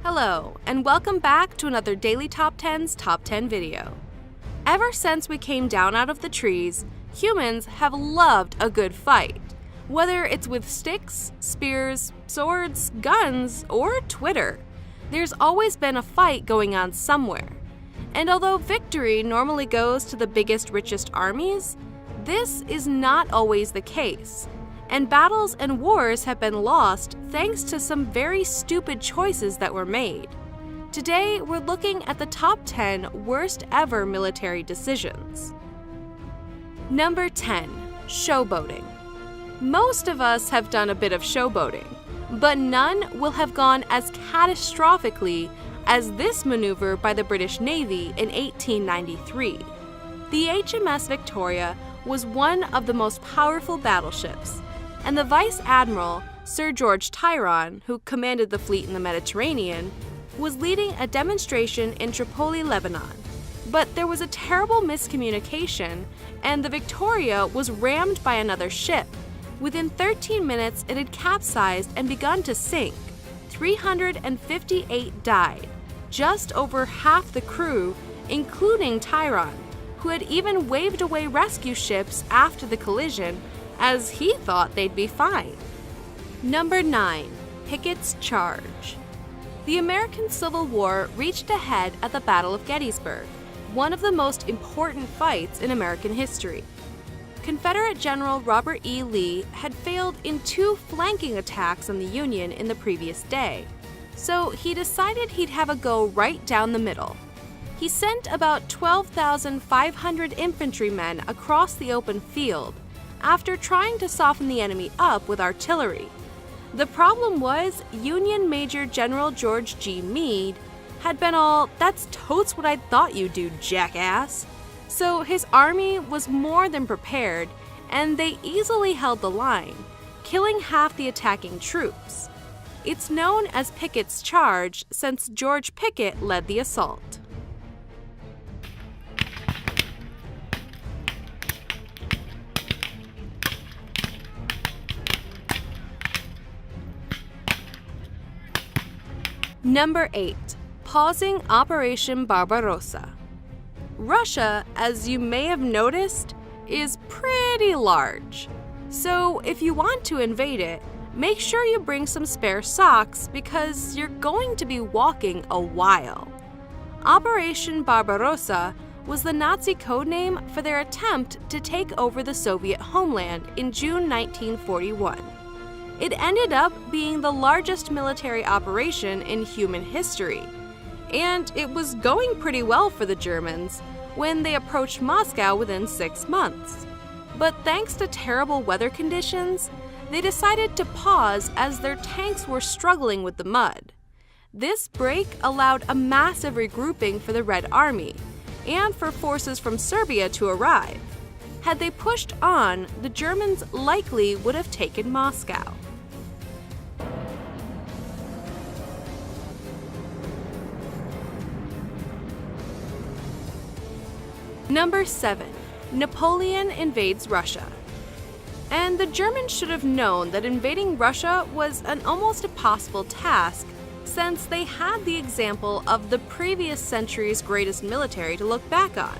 Hello, and welcome back to another Daily Top 10's Top 10 video. Ever since we came down out of the trees, humans have loved a good fight. Whether it's with sticks, spears, swords, guns, or Twitter, there's always been a fight going on somewhere. And although victory normally goes to the biggest, richest armies, this is not always the case. And battles and wars have been lost thanks to some very stupid choices that were made. Today, we're looking at the top 10 worst ever military decisions. Number 10. Showboating. Most of us have done a bit of showboating, but none will have gone as catastrophically as this maneuver by the British Navy in 1893. The HMS Victoria was one of the most powerful battleships, and the Vice Admiral, Sir George Tyrone, who commanded the fleet in the Mediterranean, was leading a demonstration in Tripoli, Lebanon. But there was a terrible miscommunication, and the Victoria was rammed by another ship. Within 13 minutes, it had capsized and begun to sink. 358 died, just over half the crew, including Tyrone, who had even waved away rescue ships after the collision, as he thought they'd be fine. Number 9. Pickett's Charge. The American Civil War reached a head at the Battle of Gettysburg, one of the most important fights in American history. Confederate General Robert E. Lee had failed in 2 flanking attacks on the Union in the previous day, so he decided he'd have a go right down the middle. He sent about 12,500 infantrymen across the open field, after trying to soften the enemy up with artillery. The problem was Union Major General George G. Meade had been all, "That's totes what I thought you'd do, jackass." So his army was more than prepared, and they easily held the line, killing half the attacking troops. It's known as Pickett's Charge since George Pickett led the assault. Number 8. Pausing Operation Barbarossa. Russia, as you may have noticed, is pretty large. So if you want to invade it, make sure you bring some spare socks because you're going to be walking a while. Operation Barbarossa was the Nazi codename for their attempt to take over the Soviet homeland in June 1941. It ended up being the largest military operation in human history, and it was going pretty well for the Germans when they approached Moscow within 6 months. But thanks to terrible weather conditions, they decided to pause as their tanks were struggling with the mud. This break allowed a massive regrouping for the Red Army and for forces from Serbia to arrive. Had they pushed on, the Germans likely would have taken Moscow. Number 7. Napoleon invades Russia. And the Germans should have known that invading Russia was an almost impossible task, since they had the example of the previous century's greatest military to look back on.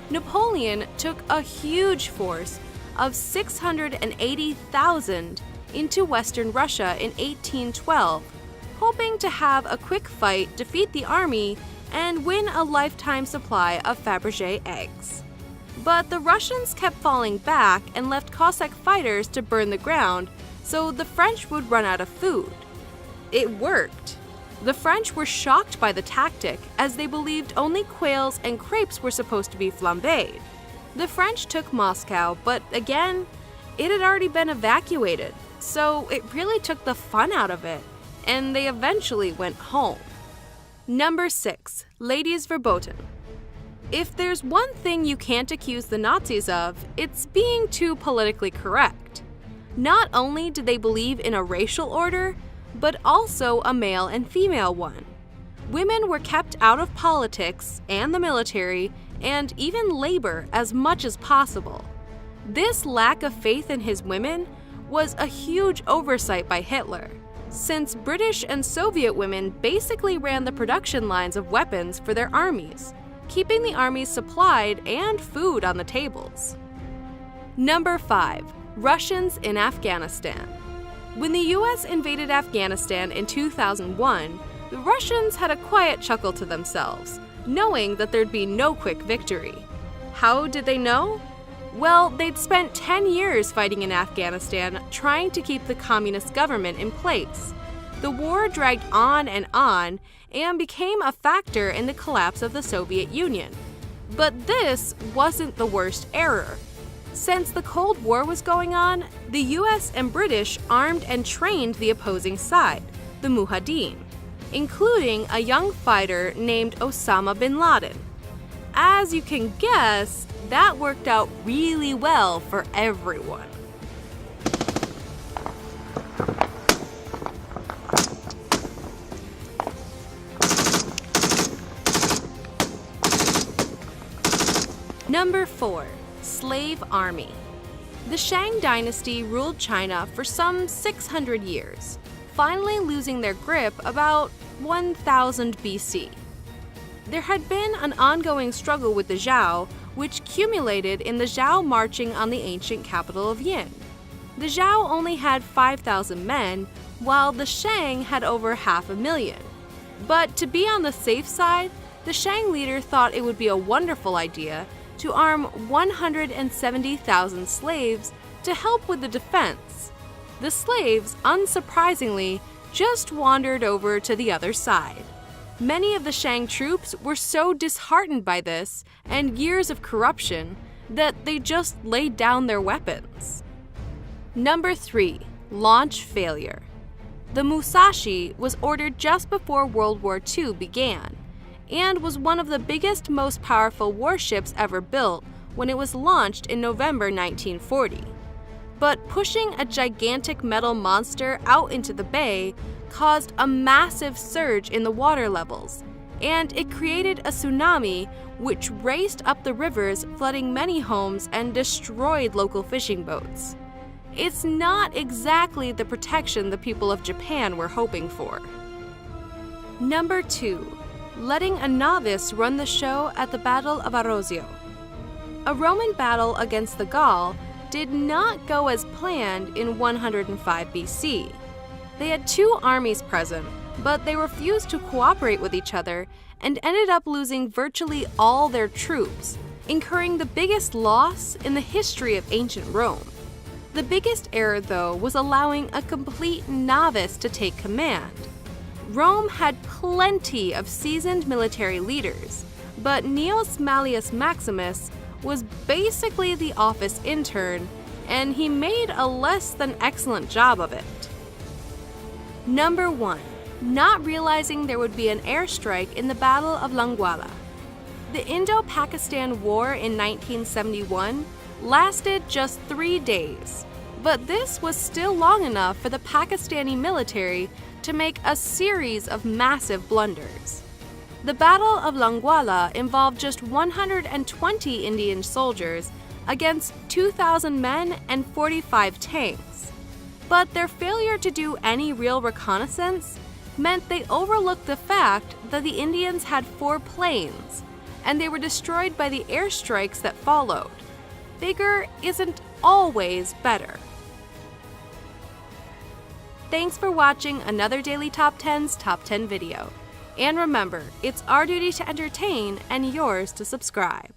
Napoleon took a huge force of 680,000 into Western Russia in 1812, hoping to have a quick fight, defeat the army, and win a lifetime supply of Fabergé eggs. But the Russians kept falling back and left Cossack fighters to burn the ground so the French would run out of food. It worked. The French were shocked by the tactic, as they believed only quails and crepes were supposed to be flambéed. The French took Moscow, but again, it had already been evacuated, so it really took the fun out of it, and they eventually went home. Number 6. Ladies verboten. If there's one thing you can't accuse the Nazis of, it's being too politically correct. Not only did they believe in a racial order, but also a male and female one. Women were kept out of politics and the military and even labor as much as possible. This lack of faith in his women was a huge oversight by Hitler, since British and Soviet women basically ran the production lines of weapons for their armies, keeping the armies supplied and food on the tables. Number 5. Russians in Afghanistan. When the US invaded Afghanistan in 2001, the Russians had a quiet chuckle to themselves, knowing that there'd be no quick victory. How did they know? Well, they'd spent 10 years fighting in Afghanistan trying to keep the communist government in place. The war dragged on and became a factor in the collapse of the Soviet Union. But this wasn't the worst error. Since the Cold War was going on, the US and British armed and trained the opposing side, the Mujahideen, including a young fighter named Osama bin Laden. As you can guess, that worked out really well for everyone. Number 4. Slave Army. The Shang dynasty ruled China for some 600 years, finally losing their grip about 1000 BC. There had been an ongoing struggle with the Zhao, which culminated in the Zhao marching on the ancient capital of Yin. The Zhao only had 5,000 men, while the Shang had over 500,000. But to be on the safe side, the Shang leader thought it would be a wonderful idea to arm 170,000 slaves to help with the defense. The slaves, unsurprisingly, just wandered over to the other side. Many of the Shang troops were so disheartened by this and years of corruption that they just laid down their weapons. Number 3. Launch failure. The Musashi was ordered just before World War II began, and was one of the biggest, most powerful warships ever built when it was launched in November 1940. But pushing a gigantic metal monster out into the bay caused a massive surge in the water levels, and it created a tsunami which raced up the rivers, flooding many homes and destroyed local fishing boats. It's not exactly the protection the people of Japan were hoping for. Number 2. Letting a novice run the show at the Battle of Arezzo. A Roman battle against the Gaul did not go as planned in 105 BC. They had 2 armies present, but they refused to cooperate with each other and ended up losing virtually all their troops, incurring the biggest loss in the history of ancient Rome. The biggest error, though, was allowing a complete novice to take command. Rome had plenty of seasoned military leaders, but Gnaeus Mallius Maximus was basically the office intern, and he made a less than excellent job of it. Number 1. Not realizing there would be an airstrike in the Battle of Longwala. The Indo-Pakistan War in 1971 lasted just 3 days, but this was still long enough for the Pakistani military to make a series of massive blunders. The Battle of Longwala involved just 120 Indian soldiers against 2,000 men and 45 tanks. But their failure to do any real reconnaissance meant they overlooked the fact that the Indians had 4 planes, and they were destroyed by the airstrikes that followed. Bigger isn't always better. Thanks for watching another Daily Top 10's Top 10 video. And remember, it's our duty to entertain and yours to subscribe.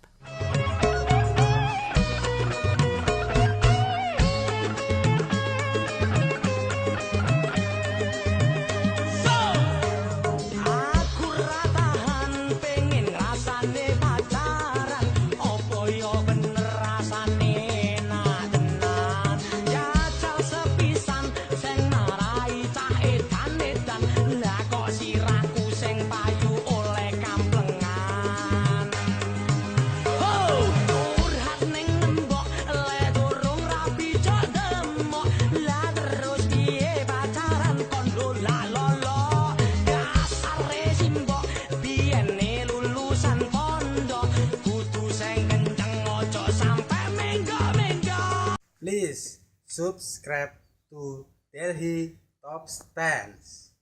Please subscribe to Delhi top stands.